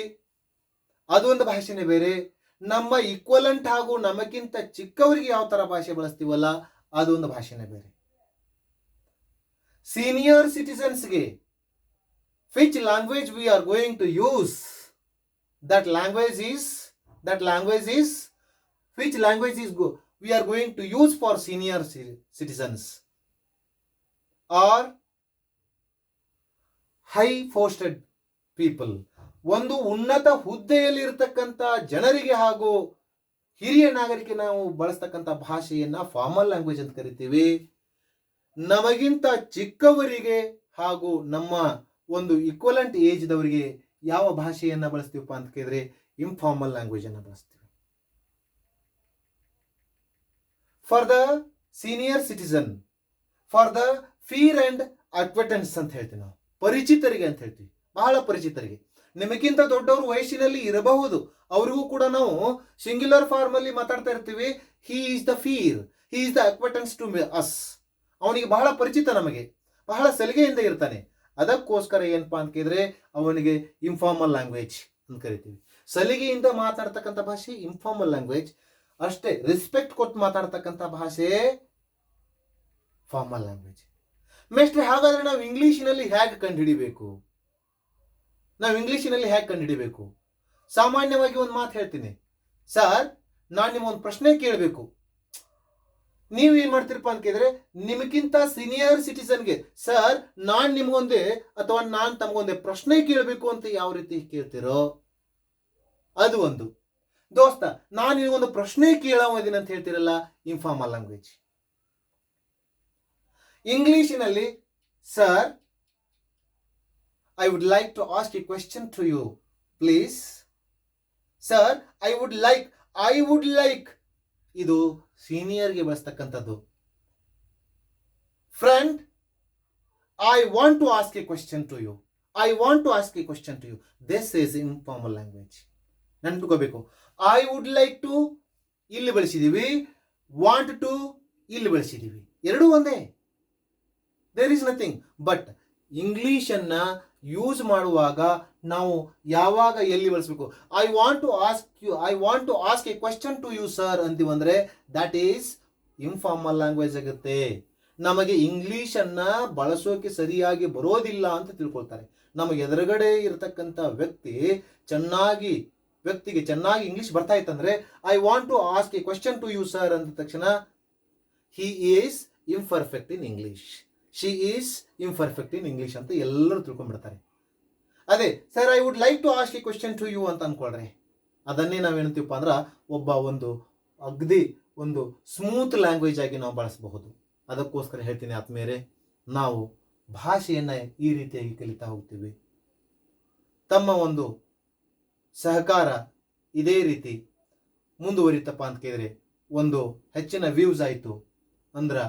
ಅದು ಒಂದು ಭಾಷೆನೇ ಬೇರೆ. ನಮ್ಮ ಈಕ್ವಲೆಂಟ್ ಹಾಗೂ ನಮಗಿಂತ ಚಿಕ್ಕವರಿಗೆ ಯಾವ ತರ ಭಾಷೆ ಬಳಸ್ತೀವಲ್ಲ ಅದು ಒಂದು ಭಾಷೆನೇ ಬೇರೆ. ಸೀನಿಯರ್ ಸಿಟಿಸನ್ಸ್ಗೆ which language we are going to use, that language is which language is we are going to use for senior citizens or high posted people. ಒಂದು ಉನ್ನತ ಹುದ್ದೆಯಲ್ಲಿ ಇರತಕ್ಕಂತ ಜನರಿಗೆ ಹಾಗೂ ಹಿರಿಯ ನಾಗರಿಕರಿಗೆ ನಾವು ಬಳಸ್ತಕ್ಕಂಥ ಭಾಷೆಯನ್ನ ಫಾರ್ಮಲ್ ಲ್ಯಾಂಗ್ವೇಜ್ ಅಂತ ಕರಿತೀವಿ. ನಮಗಿಂತ ಚಿಕ್ಕವರಿಗೆ ಹಾಗೂ ನಮ್ಮ ಒಂದು ಈಕ್ವಲೆಂಟ್ ಏಜ್ ದವರಿಗೆ ಯಾವ ಭಾಷೆಯನ್ನ ಬಳಸ್ತೀವಪ್ಪ ಅಂತ ಕೇಳಿದ್ರೆ ಇನ್ಫಾರ್ಮಲ್ ಲ್ಯಾಂಗ್ವೇಜ್ ಅನ್ನ ಬಳಸ್ತೀವಿ. For the senior citizen, for the peer and acquaintance ಅಂತ ಹೇಳ್ತೀವಿ ನಾವು. ಪರಿಚಿತರಿಗೆ ಅಂತ ಹೇಳ್ತೀವಿ, ಬಹಳ ಪರಿಚಿತರಿಗೆ. ನಿಮಗಿಂತ ದೊಡ್ಡವರು ವಯಸ್ಸಿನಲ್ಲಿ ಇರಬಹುದು, ಅವರಿಗೂ ಕೂಡ ನಾವು ಸಿಂಗ್ಯುಲರ್ ಫಾರ್ಮ್ ಅಲ್ಲಿ ಮಾತಾಡ್ತಾ ಇರ್ತೀವಿ. He is the peer, he is the acquaintance to us. ಅವನಿಗೆ ಬಹಳ ಪರಿಚಿತ, ನಮಗೆ ಬಹಳ ಸಲಿಗೆಯಿಂದ ಇರ್ತಾನೆ. ಅದಕ್ಕೋಸ್ಕರ ಏನಪ್ಪಾ ಅಂತ ಕೇಳಿದ್ರೆ ಅವನಿಗೆ ಇನ್ಫಾರ್ಮಲ್ ಲ್ಯಾಂಗ್ವೇಜ್ ಅಂತ ಕರಿತೀವಿ. ಸಲಿಗೆಯಿಂದ ಮಾತಾಡ್ತಕ್ಕಂಥ ಭಾಷೆ ಇನ್ಫಾರ್ಮಲ್ ಲ್ಯಾಂಗ್ವೇಜ್, ಅಷ್ಟೇ ರೆಸ್ಪೆಕ್ಟ್ ಕೊಟ್ಟು ಮಾತಾಡ್ತಕ್ಕಂಥ ಭಾಷೆ ಫಾರ್ಮಲ್ ಲ್ಯಾಂಗ್ವೇಜ್. ಮೇಷ್ಟ್ರೆ, ಹಾಗಾದ್ರೆ ನಾವು ಇಂಗ್ಲಿಷಿನಲ್ಲಿ ಹೇಗೆ ಕಂಡುಹಿಡಿಬೇಕು? ಸಾಮಾನ್ಯವಾಗಿ ಒಂದು ಮಾತು ಹೇಳ್ತೀನಿ, ಸರ್ ನಾನು ನಿಮ್ಮೊಂದು ಪ್ರಶ್ನೆ ಕೇಳಬೇಕು, ನೀವೇನ್ ಮಾಡ್ತೀರಪ್ಪ ಅಂತ ಕೇಳಿದ್ರೆ ನಿಮಗಿಂತ ಸೀನಿಯರ್ ಸಿಟಿಸನ್ಗೆ ಸರ್ ನಾನ್ ನಿಮ್ಗೊಂದೇ ಅಥವಾ ನಾನ್ ತಮಗೊಂದೇ ಪ್ರಶ್ನೆ ಕೇಳಬೇಕು ಅಂತ ಯಾವ ರೀತಿ ಕೇಳ್ತಿರೋ ಅದು ಒಂದು. ದೋಸ್ತ, ನಾನು ನಿಮಗೊಂದು ಪ್ರಶ್ನೆ ಕೇಳೋದಿನ ಅಂತ ಹೇಳ್ತಿರಲ್ಲ, ಇನ್ಫಾರ್ಮಲ್ ಲ್ಯಾಂಗ್ವೇಜ್. ಇಂಗ್ಲಿಷಿನಲ್ಲಿ sir I would like to ask a question to you please. Sir I would like ಇದು ಸೀನಿಯರ್ಗೆ ಬಳಸ್ತಕ್ಕಂಥದ್ದು. Friend, I want to ask a question to you, this is informal language. ನೆನ್ಪಿಟ್ಕೋಬೇಕು. ಐ ವುಡ್ ಲೈಕ್ ಟು ಇಲ್ಲಿ ಬಳಸಿದೀವಿ, want to ಇಲ್ಲಿ ಬಳಸಿದೀವಿ, ಎರಡೂ ಒಂದೇ, ದೇರ್ ಇಸ್ ನಥಿಂಗ್. ಬಟ್ ಇಂಗ್ಲಿಷನ್ನ ಯೂಸ್ ಮಾಡುವಾಗ ನಾವು ಯಾವಾಗ ಎಲ್ಲಿ ಬಳಸಬೇಕು, I want to ask a question to you sir ಅಂತೀವಂದ್ರೆ ದಟ್ ಈಸ್ ಇನ್ಫಾರ್ಮಲ್ ಲ್ಯಾಂಗ್ವೇಜ್ ಆಗುತ್ತೆ. ನಮಗೆ ಇಂಗ್ಲಿಷನ್ನ ಬಳಸೋಕೆ ಸರಿಯಾಗಿ ಬರೋದಿಲ್ಲ ಅಂತ ತಿಳ್ಕೊಳ್ತಾರೆ. ನಮಗೆ ಎದುರುಗಡೆ ಇರತಕ್ಕಂಥ ವ್ಯಕ್ತಿಗೆ ಚೆನ್ನಾಗಿ ಇಂಗ್ಲಿಷ್ ಬರ್ತಾ ಇತ್ತಂದ್ರೆ I want to ask a question to you sir ಅಂದ ತಕ್ಷಣ he is imperfect in English, she is imperfect in English ಅಂತ ಎಲ್ಲರೂ ತಿಳ್ಕೊಂಡ್ಬಿಡ್ತಾರೆ. ಅದೇ sir I would like to ask a question to you ಅಂತ ಅನ್ಕೊಳ್ರಿ, ಅದನ್ನೇ ನಾವೇನಂತೀವಪ್ಪ ಅಂದ್ರೆ ಅಗದಿ ಒಂದು ಸ್ಮೂತ್ ಲ್ಯಾಂಗ್ವೇಜ್ ಆಗಿ ನಾವು ಬಳಸಬಹುದು. ಅದಕ್ಕೋಸ್ಕರ ಹೇಳ್ತೀನಿ ಆತ್ಮೀಯರೇ, ನಾವು ಭಾಷೆಯನ್ನ ಈ ರೀತಿಯಾಗಿ ಕಲಿತಾ ಹೋಗ್ತೀವಿ. ತಮ್ಮ ಒಂದು ಸಹಕಾರ ಇದೇ ರೀತಿ ಮುಂದುವರಿತಪ್ಪ ಅಂತ ಕೇಳಿದ್ರೆ ಒಂದು ಹೆಚ್ಚಿನ ವ್ಯೂಸ್ ಆಯಿತು ಅಂದ್ರೆ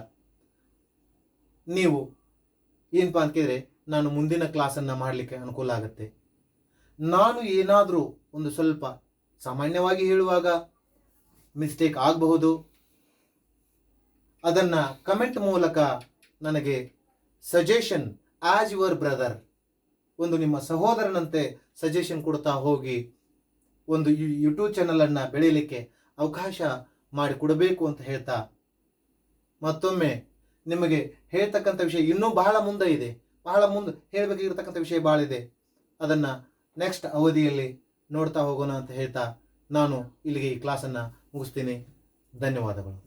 ನೀವು ಏನಪ್ಪಾ ಅಂತ ಕೇಳಿದ್ರೆ ನಾನು ಮುಂದಿನ ಕ್ಲಾಸನ್ನು ಮಾಡಲಿಕ್ಕೆ ಅನುಕೂಲ ಆಗುತ್ತೆ. ನಾನು ಏನಾದರೂ ಒಂದು ಸ್ವಲ್ಪ ಸಾಮಾನ್ಯವಾಗಿ ಹೇಳುವಾಗ ಮಿಸ್ಟೇಕ್ ಆಗಬಹುದು, ಅದನ್ನು ಕಮೆಂಟ್ ಮೂಲಕ ನನಗೆ ಸಜೆಷನ್ ಆಸ್ ಯುವರ್ ಬ್ರದರ್, ಒಂದು ನಿಮ್ಮ ಸಹೋದರನಂತೆ ಸಜೆಷನ್ ಕೊಡ್ತಾ ಹೋಗಿ ಒಂದು ಯೂಟ್ಯೂಬ್ ಚಾನಲನ್ನು ಬೆಳೀಲಿಕ್ಕೆ ಅವಕಾಶ ಮಾಡಿಕೊಡಬೇಕು ಅಂತ ಹೇಳ್ತಾ, ಮತ್ತೊಮ್ಮೆ ನಿಮಗೆ ಹೇಳ್ತಕ್ಕಂಥ ವಿಷಯ ಇನ್ನೂ ಬಹಳ ಮುಂದೆ ಇದೆ, ಬಹಳ ಮುಂದೆ ಹೇಳಬೇಕಾಗಿರ್ತಕ್ಕಂಥ ವಿಷಯ ಭಾಳ ಇದೆ. ಅದನ್ನು ನೆಕ್ಸ್ಟ್ ಅವಧಿಯಲ್ಲಿ ನೋಡ್ತಾ ಹೋಗೋಣ ಅಂತ ಹೇಳ್ತಾ ನಾನು ಇಲ್ಲಿಗೆ ಈ ಕ್ಲಾಸನ್ನು ಮುಗಿಸ್ತೀನಿ. ಧನ್ಯವಾದಗಳು.